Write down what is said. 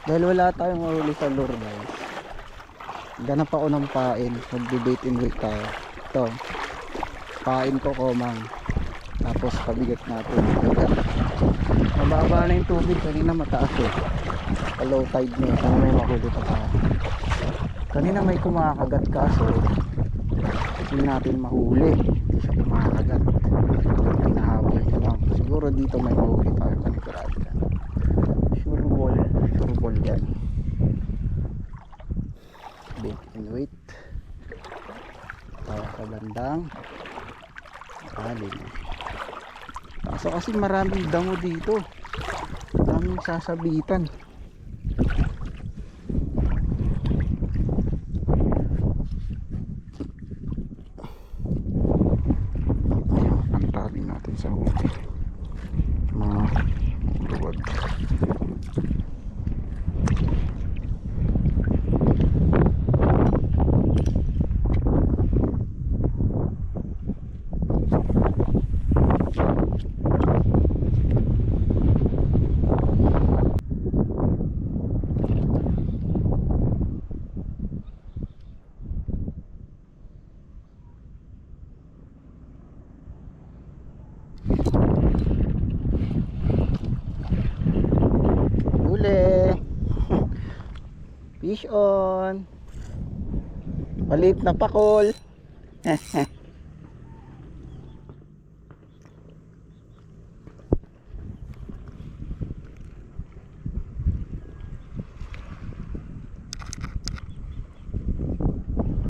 Dahil wala tayong mahuli sa lure guys, ganap ako ng pain. Magbe-bait and wait tayo. Ito, pain ko komang, tapos pabigat natin. Mababa na yung tubig, kanina mataas eh. Sa low tide na, sana may mahuli pa tayo. Kanina may kumakagat kaso hindi natin mahuli, hindi siya kumakagat, hinahabol niya lang. Siguro dito may mahuli tayo, panigurado yan. Sure ball yan. Bait and wait tayo sa bandang kalim. Kaso kasi maraming damo dito, maraming sasabitan. Pantalin natin sa huli mga luwag. Huli. Fish on. Maliit na pakol.